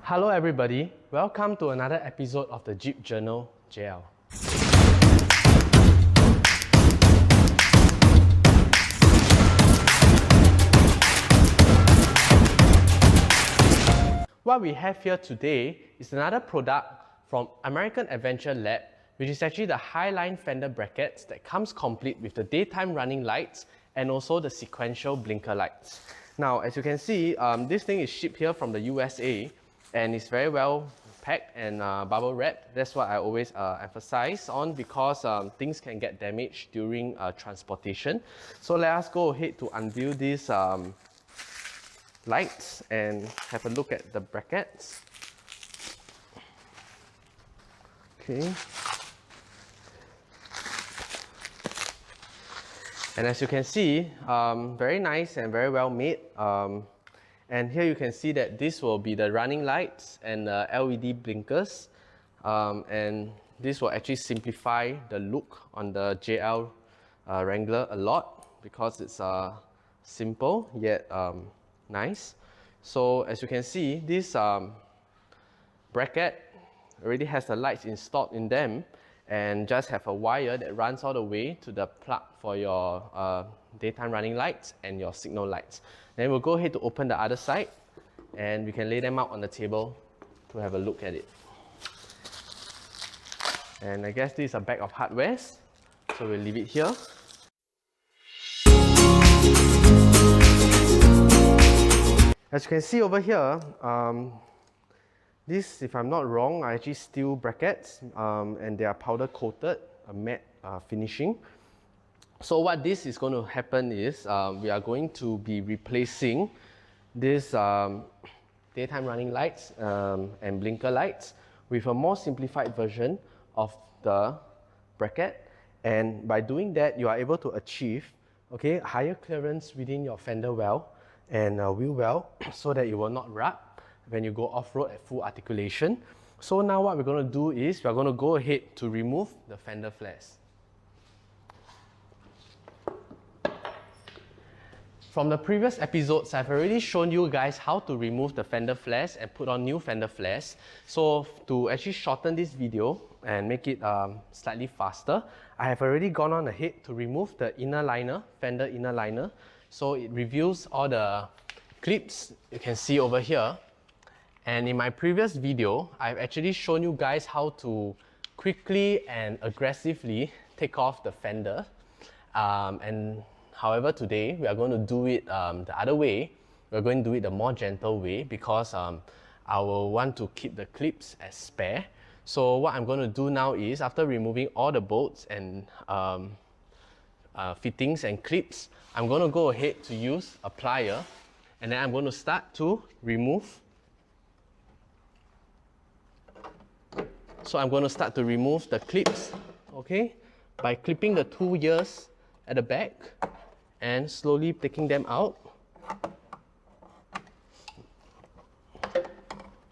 Hello everybody, welcome to another episode of the Jeep Journal JL. What we have here today is another product from American Adventure Lab, which is actually the High Line Fender brackets that comes complete with the daytime running lights and also the sequential blinker lights. Now, as you can see, this thing is shipped here from the USA and it's very well packed and bubble wrapped. That's what I always emphasize on because things can get damaged during transportation. So let us go ahead to unveil these lights and have a look at the brackets. Okay. And as you can see, very nice and very well made. And here you can see that this will be the running lights and the LED blinkers. And this will actually simplify the look on the JL Wrangler a lot because it's simple yet nice. So as you can see, this bracket already has the lights installed in them and just have a wire that runs all the way to the plug for your daytime running lights and your signal lights. Then we'll go ahead to open the other side and we can lay them out on the table to have a look at it. And I guess this is a bag of hardwares, so we'll leave it here. As you can see over here, this, if I'm not wrong, are actually steel brackets and they are powder coated, a matte finishing. So what this is going to happen is we are going to be replacing this daytime running lights and blinker lights with a more simplified version of the bracket. And by doing that, you are able to achieve higher clearance within your fender well and wheel well so that it will not rub when you go off-road at full articulation. So now what we're going to do is we're going to go ahead to remove the fender flares. From the previous episodes, I've already shown you guys how to remove the fender flares and put on new fender flares. So to actually shorten this video and make it slightly faster, I have already gone on ahead to remove the inner liner, fender inner liner. So it reveals all the clips you can see over here. And in my previous video, I've actually shown you guys how to quickly and aggressively take off the fender. However, today we are going to do it the other way. We're going to do it the more gentle way because I will want to keep the clips as spare. So what I'm going to do now is, after removing all the bolts and fittings and clips, I'm going to go ahead to use a plier and then I'm going to start to remove. So I'm going to start to remove the clips, by clipping the two ears at the back and slowly taking them out.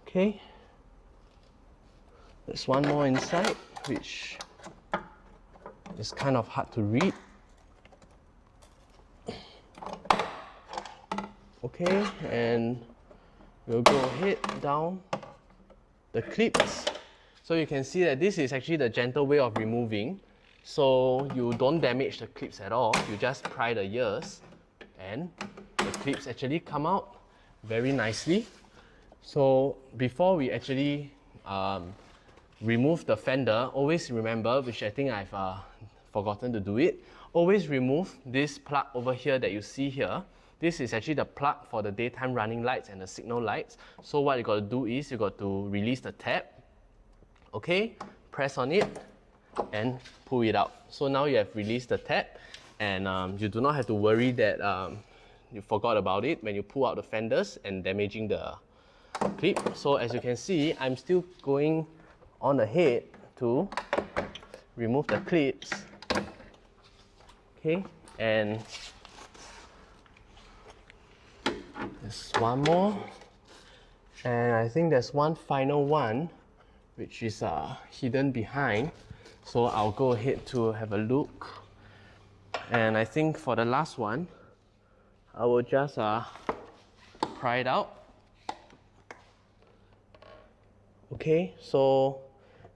Okay. There's one more inside, which is kind of hard to read. Okay, and we'll go ahead down the clips. So you can see that this is actually the gentle way of removing. So you don't damage the clips at all. You just pry the ears and the clips actually come out very nicely. So before we actually remove the fender, always remember, which I think I've forgotten to do it, always remove this plug over here that you see here. This is actually the plug for the daytime running lights and the signal lights. So what you got to do is you got to release the tab. Press on it and pull it out. So now you have released the tab and you do not have to worry that you forgot about it when you pull out the fenders and damaging the clip. So as you can see, I'm still going on ahead to remove the clips. And there's one more. And I think there's one final one which is hidden behind. So I'll go ahead to have a look. And I think for the last one, I will just pry it out. Okay, so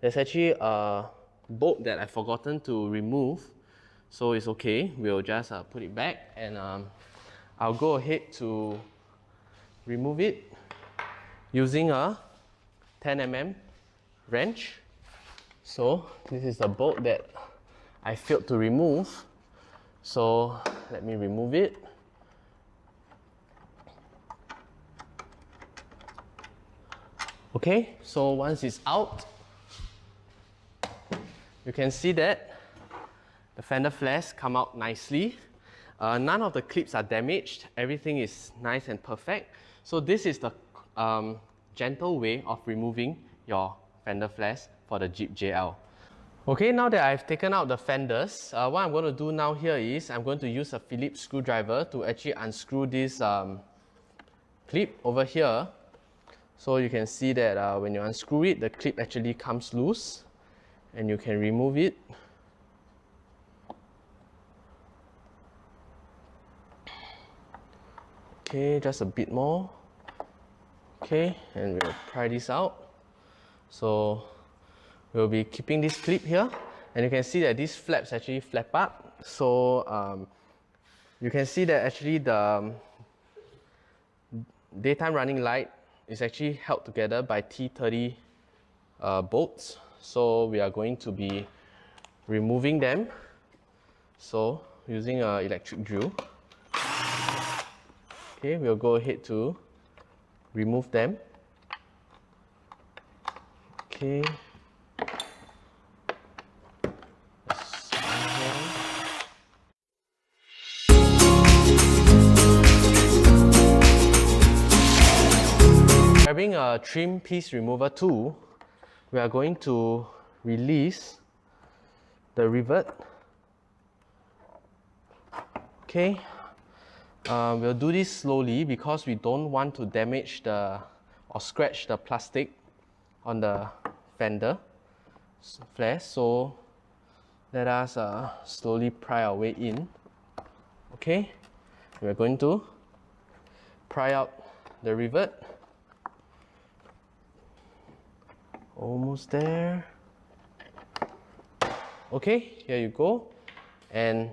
there's actually a bolt that I've forgotten to remove, so it's okay. We'll just put it back, and I'll go ahead to remove it using a 10mm wrench. So this is the bolt that I failed to remove, so let me remove it. Okay, so once it's out, you can see that the fender flares come out nicely. None of the clips are damaged. Everything is nice and perfect. So this is the gentle way of removing your fender flares for the Jeep JL. Okay, now that I've taken out the fenders, what I'm going to do now here is I'm going to use a Phillips screwdriver to actually unscrew this clip over here. So you can see that when you unscrew it, the clip actually comes loose and you can remove it. Okay, just a bit more. Okay, and we'll pry this out. So we'll be keeping this clip here, and you can see that these flaps actually flap up. So you can see that actually the daytime running light is actually held together by T30 bolts. So we are going to be removing them. So using an electric drill. Okay, we'll go ahead to remove them. Okay. Grabbing a trim piece remover tool, we are going to release the rivet. Okay, we'll do this slowly because we don't want to damage or scratch the plastic on the fender flares. So let us slowly pry our way in. Okay, we're going to pry out the rivet. Almost there. Okay, here you go. And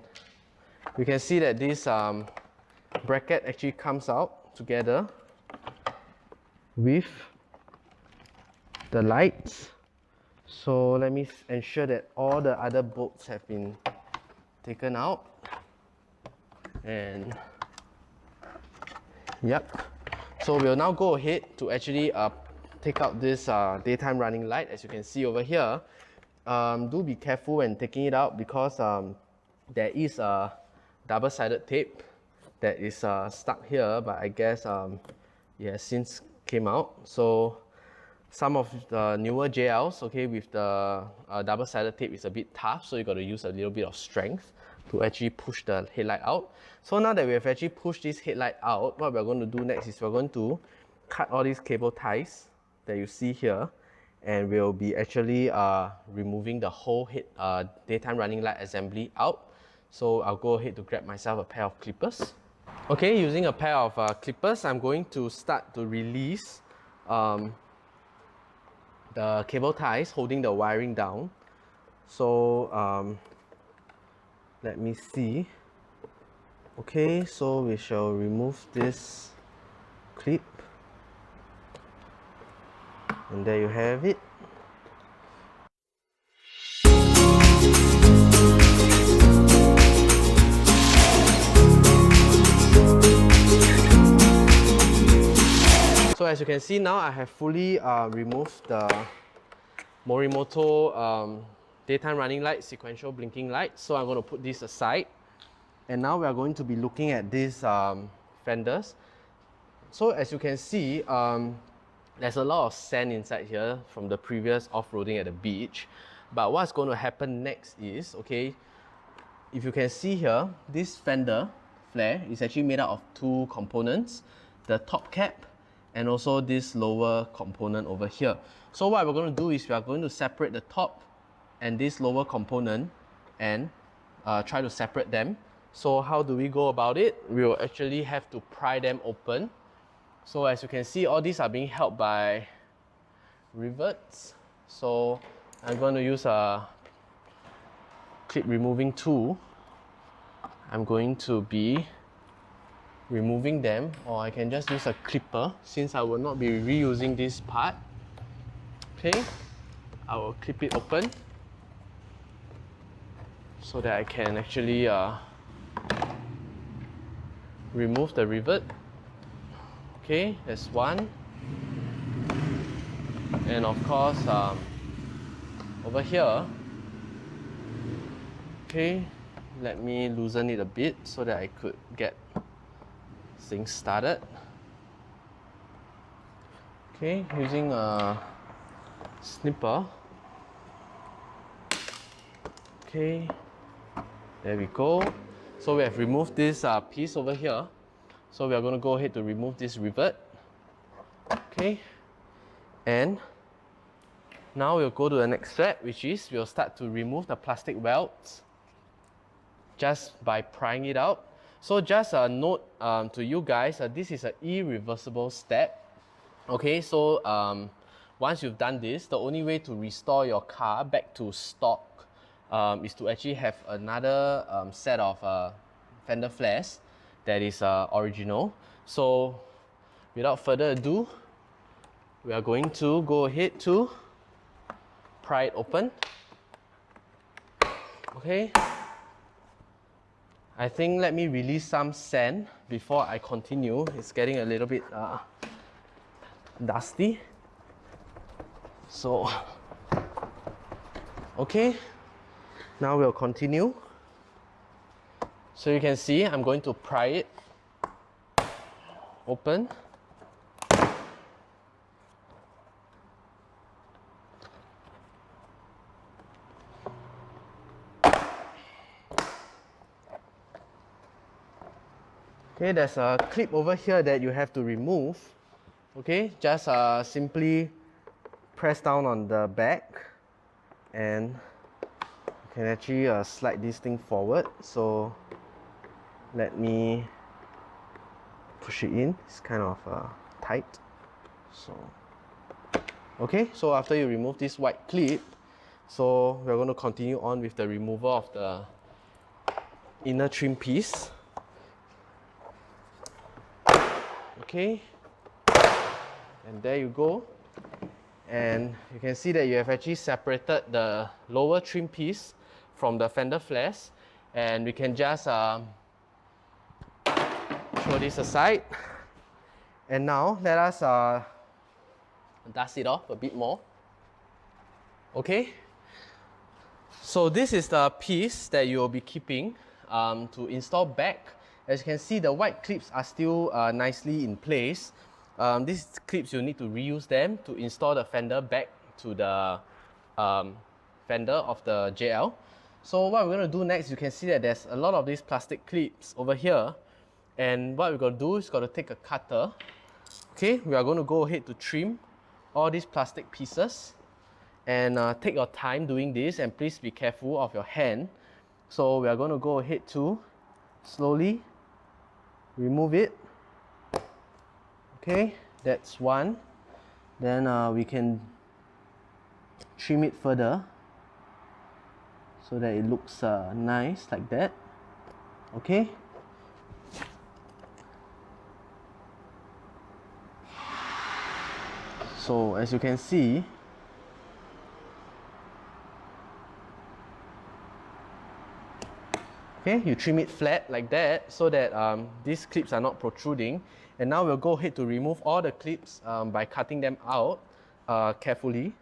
you can see that this bracket actually comes out together with the lights. So let me ensure that all the other bolts have been taken out. And yep. So we'll now go ahead to actually take out this daytime running light. As you can see over here, do be careful when taking it out because there is a double-sided tape that is stuck here, but I guess it has since came out. So some of the newer JLs, okay, with the double-sided tape is a bit tough, so you got to use a little bit of strength to actually push the headlight out. So now that we have actually pushed this headlight out, what we're going to do next is we're going to cut all these cable ties that you see here, and we'll be actually removing the whole daytime running light assembly out. So I'll go ahead to grab myself a pair of clippers. Okay, using a pair of clippers, I'm going to start to release the cable ties holding the wiring down. So let me see. Okay, so we shall remove this clip. And there you have it. So as you can see now, I have fully removed the Morimoto daytime running light, sequential blinking light. So I'm going to put this aside. And now we are going to be looking at these fenders. So as you can see, there's a lot of sand inside here from the previous off-roading at the beach. But what's going to happen next is, okay, if you can see here, this fender flare is actually made out of two components, the top cap and also this lower component over here. So what we're going to do is we are going to separate the top and this lower component and try to separate them. So how do we go about it? We will actually have to pry them open. So as you can see, all these are being held by rivets. So I'm going to use a clip removing tool. I'm going to be removing them, or I can just use a clipper since I will not be reusing this part. Okay, I will clip it open so that I can actually remove the rivet. Okay, that's one. And of course, over here, okay, let me loosen it a bit so that I could get things started. Okay, using a snipper. Okay, there we go. So we have removed this piece over here. So we are going to go ahead to remove this rivet. Okay, and now we'll go to the next step, which is we'll start to remove the plastic welds just by prying it out. So just a note to you guys, this is an irreversible step. Okay, so once you've done this, the only way to restore your car back to stock is to actually have another set of fender flares that is original. So without further ado, we are going to go ahead to pry it open. Okay, I think let me release some sand before I continue. It's getting a little bit dusty. So, okay, now we'll continue. So you can see I'm going to pry it open. Okay, there's a clip over here that you have to remove. Okay, just simply press down on the back and you can actually slide this thing forward. So let me push it in. It's kind of tight. So okay, so after you remove this white clip, so we're going to continue on with the removal of the inner trim piece. Okay, and there you go. And you can see that you have actually separated the lower trim piece from the fender flares, and we can just throw this aside. And now let us dust it off a bit more. Okay, so this is the piece that you will be keeping to install back. As you can see, the white clips are still nicely in place. These clips, you need to reuse them to install the fender back to the fender of the JL. So what we're going to do next, you can see that there's a lot of these plastic clips over here. And what we're going to do is got to take a cutter. Okay, we are going to go ahead to trim all these plastic pieces. And take your time doing this, and please be careful of your hand. So we are going to go ahead to slowly remove it. Okay, that's one. Then we can trim it further so that it looks nice like that. Okay. So as you can see, okay, you trim it flat like that so that these clips are not protruding. And now we'll go ahead to remove all the clips by cutting them out carefully.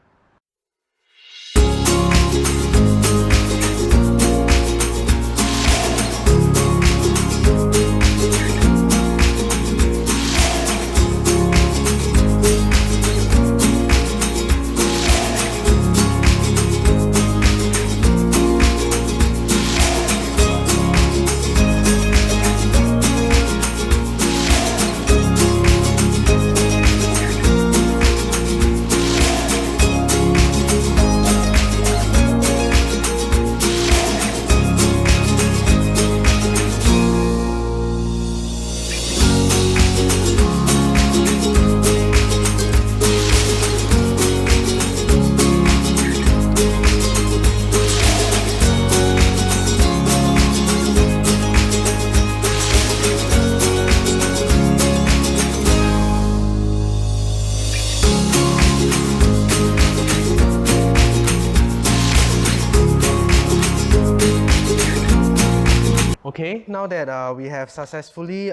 Okay, now that we have successfully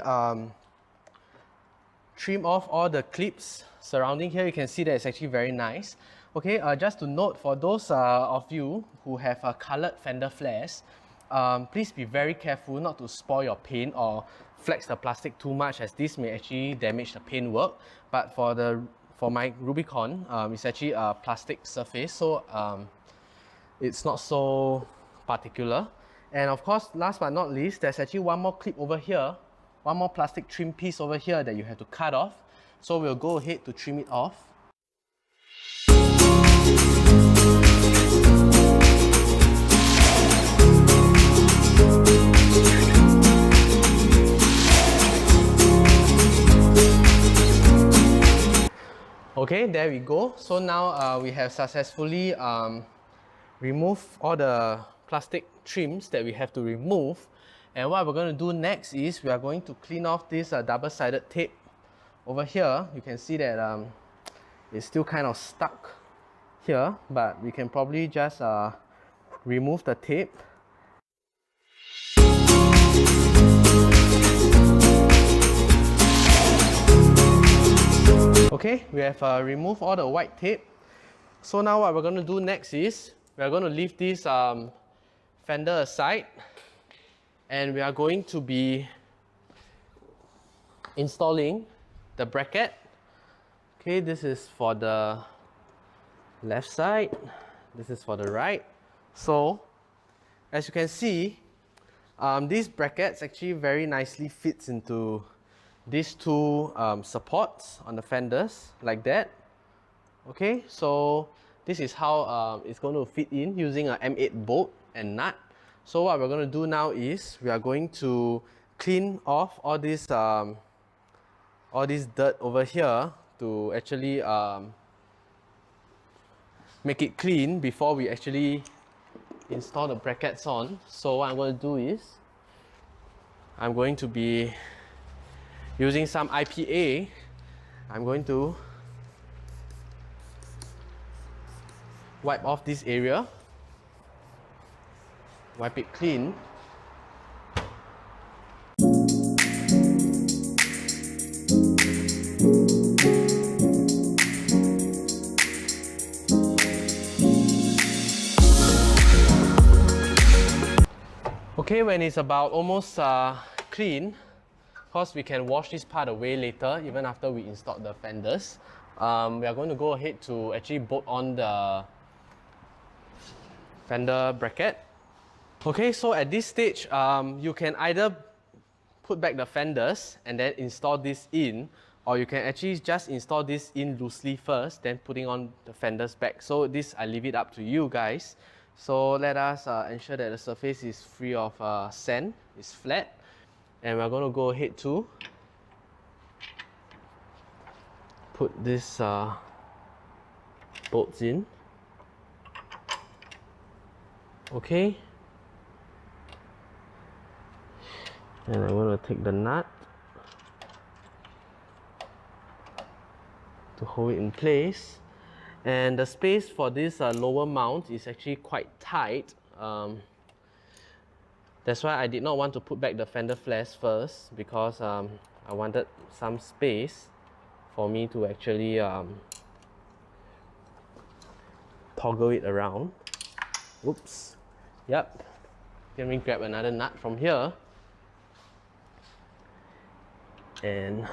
trimmed off all the clips surrounding here, you can see that it's actually very nice. Okay, just to note, for those of you who have colored fender flares, please be very careful not to spoil your paint or flex the plastic too much, as this may actually damage the paintwork. But for my Rubicon, it's actually a plastic surface, so it's not so particular. And of course, last but not least, there's actually one more clip over here, one more plastic trim piece over here that you have to cut off. So we'll go ahead to trim it off. Okay, there we go. So now we have successfully removed all the plastic trims that we have to remove. And what we're going to do next is we are going to clean off this double-sided tape over here. You can see that it's still kind of stuck here, but we can probably just remove the tape. Okay, we have removed all the white tape. So now what we're going to do next is we are going to leave this fender aside, and we are going to be installing the bracket. Okay, this is for the left side, this is for the right. So as you can see, these brackets actually very nicely fits into these two supports on the fenders, like that. Okay, so this is how it's going to fit in using an M8 bolt and nut. So what we're going to do now is we are going to clean off all this dirt over here to actually make it clean before we actually install the brackets on. So what I'm going to do is I'm going to be using some IPA. I'm going to wipe off this area, wipe it clean. Okay, when it's about almost clean, of course we can wash this part away later, even after we install the fenders. We are going to go ahead to actually bolt on the fender bracket. Okay, so at this stage, you can either put back the fenders and then install this in, or you can actually just install this in loosely first, then putting on the fenders back. So this, I leave it up to you guys. So let us ensure that the surface is free of sand, it's flat. And we're going to go ahead to put this bolts in. Okay. And I'm going to take the nut to hold it in place. And the space for this lower mount is actually quite tight. That's why I did not want to put back the fender flares first, because I wanted some space for me to actually toggle it around. Oops. Yep. Let me grab another nut from here. And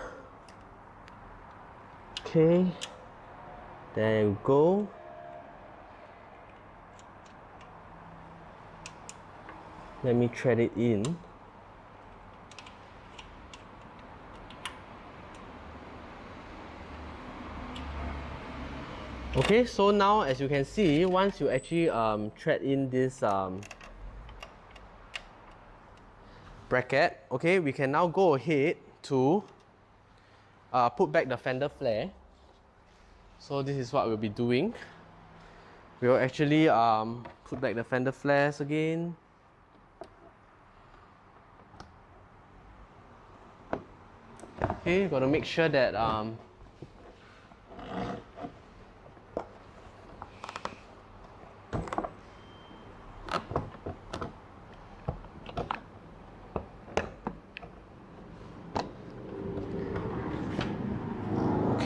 okay, there you go. Let me thread it in. Okay, so now as you can see, once you actually thread in this bracket, okay, we can now go ahead to put back the fender flare. So this is what we'll be doing. We'll actually put back the fender flares again. Okay, got to make sure that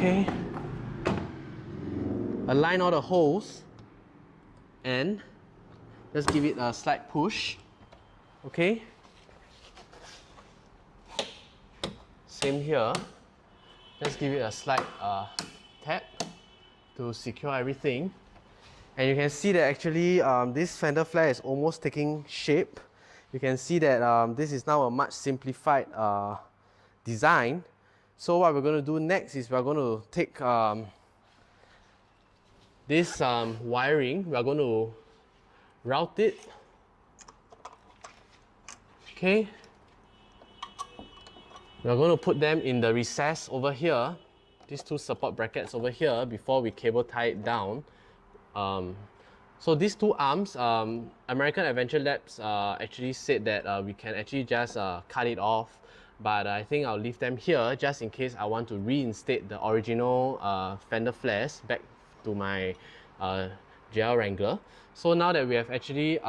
Okay. Align all the holes and just give it a slight push. Okay. Same here. Just give it a slight tap to secure everything. And you can see that actually this fender flare is almost taking shape. You can see that this is now a much simplified design. So what we're going to do next is we're going to take this wiring, we're going to route it. Okay. We're going to put them in the recess over here, these two support brackets over here, before we cable tie it down. So these two arms, American Adventure Labs actually said that we can actually just cut it off, but I think I'll leave them here just in case I want to reinstate the original fender flares back to my JL Wrangler. So now that we have actually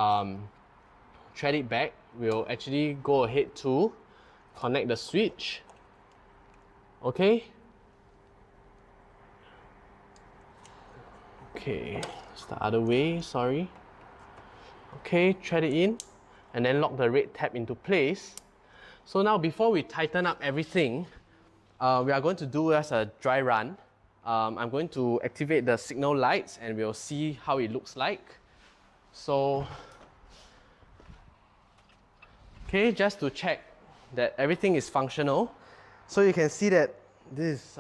thread it back, we'll actually go ahead to connect the switch. Okay. Okay, it's the other way, sorry. Okay, thread it in and then lock the red tab into place. So now before we tighten up everything, we are going to do as a dry run. I'm going to activate the signal lights and we'll see how it looks like. So, okay, just to check that everything is functional. So you can see that this is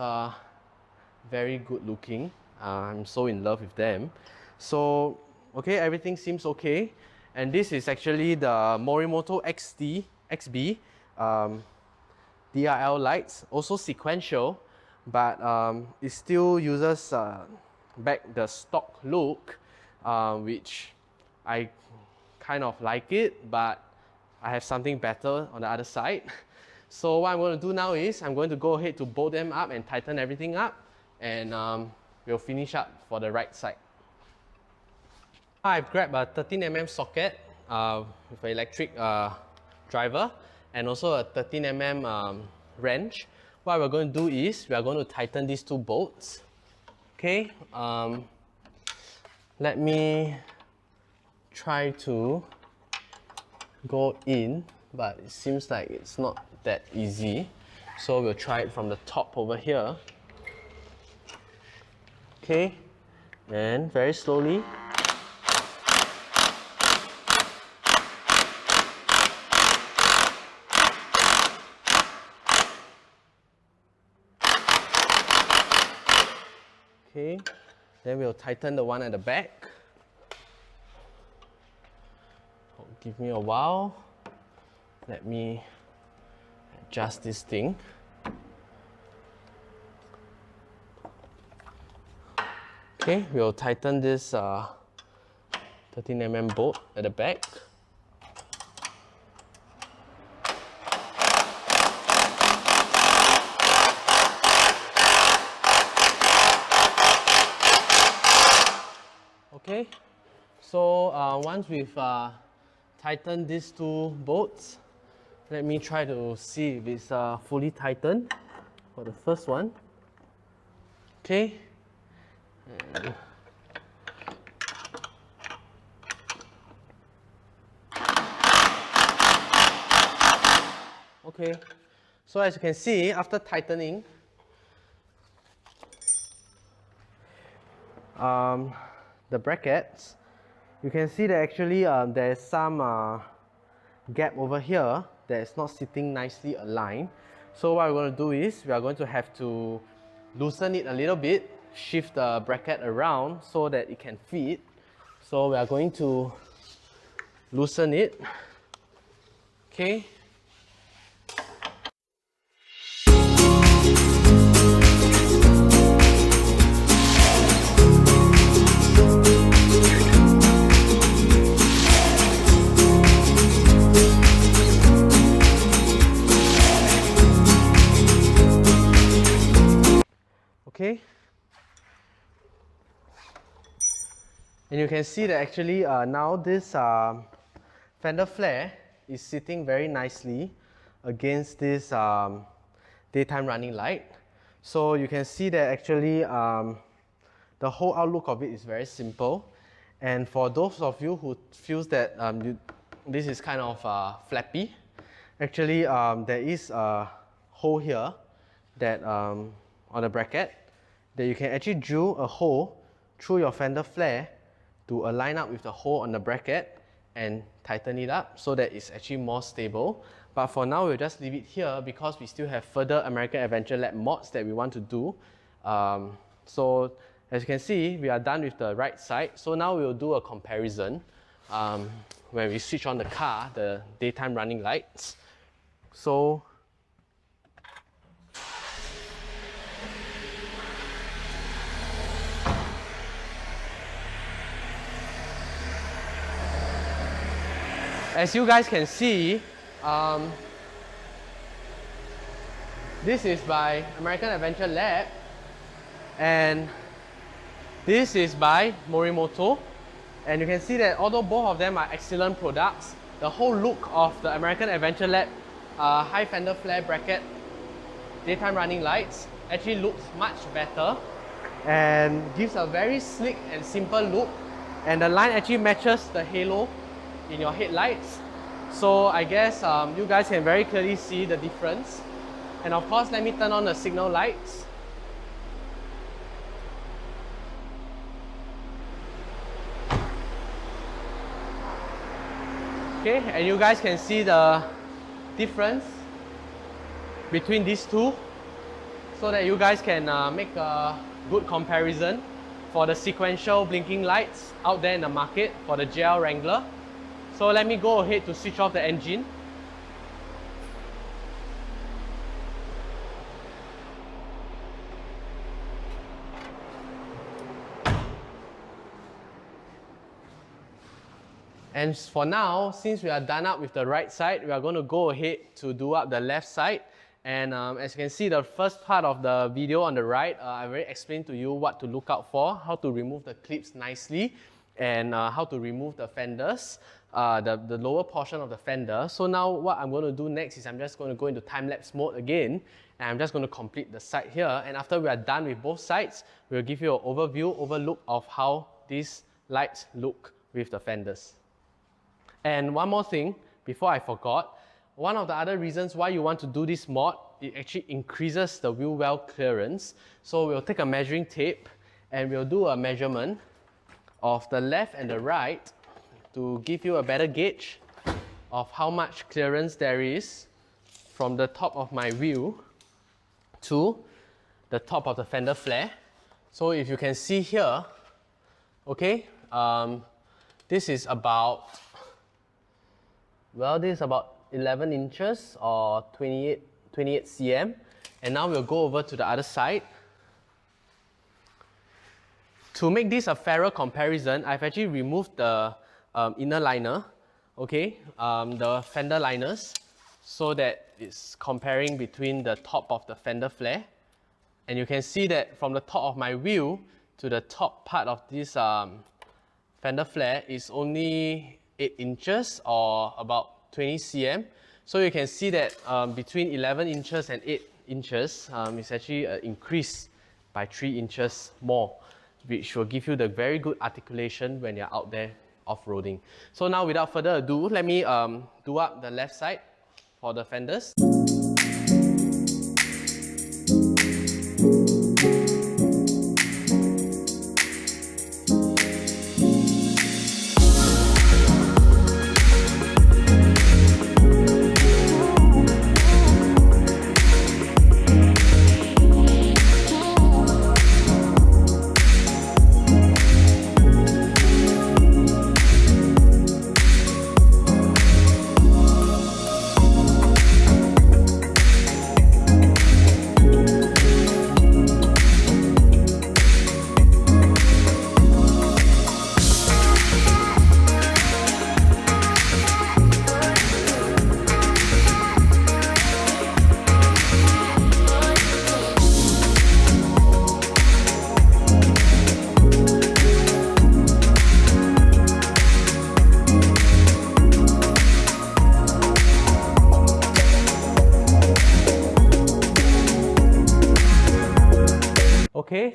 very good looking. I'm so in love with them. So, okay, everything seems okay. And this is actually the Morimoto XB DRL lights, also sequential, but it still uses back the stock look, which I kind of like it, but I have something better on the other side. So what I'm going to do now is I'm going to go ahead to bolt them up and tighten everything up, and we'll finish up for the right side. I've grabbed a 13mm socket with an electric driver and also a 13mm wrench. What we're going to do is we are going to tighten these two bolts. Okay, let me try to go in, but it seems like it's not that easy. So we'll try it from the top over here. Okay, and very slowly. Okay, then we'll tighten the one at the back. Oh, give me a while. Let me adjust this thing. Okay, we'll tighten this 13mm bolt at the back. Okay, so once we've tightened these two bolts, let me try to see if it's fully tightened for the first one. Okay. And okay, so as you can see, after tightening, the brackets, you can see that actually there's some gap over here that is not sitting nicely aligned. So what we're going to do is we are going to have to loosen it a little bit, shift the bracket around so that it can fit. So we are going to loosen it. Okay. Okay, and you can see that actually now this fender flare is sitting very nicely against this daytime running light. So you can see that actually the whole outlook of it is very simple. And for those of you who feels that this is kind of flappy, actually there is a hole here that on the bracket that you can actually drill a hole through your fender flare to align up with the hole on the bracket and tighten it up so that it's actually more stable. But for now, we'll just leave it here because we still have further American Adventure Lab mods that we want to do. So as you can see, we are done with the right side. So now we'll do a comparison when we switch on the car, the daytime running lights. So as you guys can see, this is by American Adventure Lab and this is by Morimoto. And you can see that although both of them are excellent products, the whole look of the American Adventure Lab high fender flare bracket daytime running lights actually looks much better and gives a very slick and simple look, and the line actually matches the halo in your headlights. So I guess you guys can very clearly see the difference. And of course, let me turn on the signal lights. Okay, and you guys can see the difference between these two so that you guys can make a good comparison for the sequential blinking lights out there in the market for the JL Wrangler. So let me go ahead to switch off the engine. And for now, since we are done up with the right side, we are going to go ahead to do up the left side. And as you can see, the first part of the video on the right, I already explained to you what to look out for, how to remove the clips nicely, and how to remove the fenders, the lower portion of the fender. So now what I'm going to do next is I'm just going to go into time-lapse mode again, and I'm just going to complete the side here. And after we are done with both sides, we'll give you an overlook of how these lights look with the fenders. And one more thing, before I forgot, one of the other reasons why you want to do this mod, it actually increases the wheel well clearance. So we'll take a measuring tape and we'll do a measurement of the left and the right to give you a better gauge of how much clearance there is from the top of my wheel to the top of the fender flare. So if you can see here, okay, this is about, well, this is about 11 inches or 28 cm. And now we'll go over to the other side. To make this a fairer comparison, I've actually removed the inner liner, okay, the fender liners, so that it's comparing between the top of the fender flare. And you can see that from the top of my wheel to the top part of this fender flare is only 8 inches or about 20 cm. So you can see that between 11 inches and 8 inches, it's actually an increase by 3 inches more, which will give you the very good articulation when you're out there off-roading. So now without further ado, let me do up the left side for the fenders.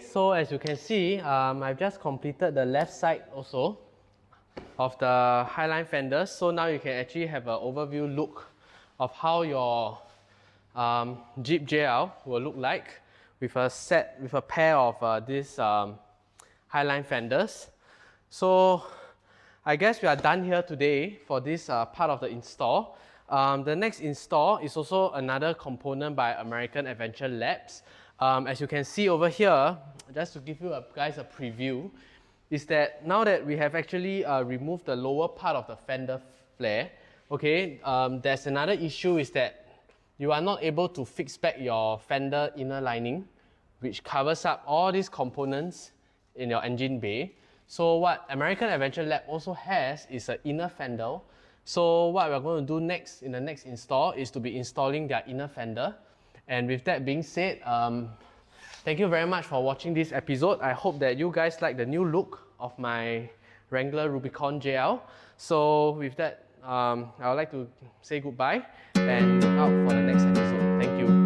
so as you can see, I've just completed the left side also of the High Line Fenders. So now you can actually have an overview look of how your Jeep JL will look like with a pair of these High Line Fenders. So I guess we are done here today for this part of the install. The next install is also another component by American Adventure Labs. As you can see over here, just to give you guys a preview, is that now that we have actually removed the lower part of the fender flare, okay, there's another issue is that you are not able to fix back your fender inner lining, which covers up all these components in your engine bay. So what American Adventure Lab also has is an inner fender. So what we're going to do next in the next install is to be installing their inner fender. And with that being said, thank you very much for watching this episode. I hope that you guys like the new look of my Wrangler Rubicon JL. So with that, I would like to say goodbye and look out for the next episode. Thank you.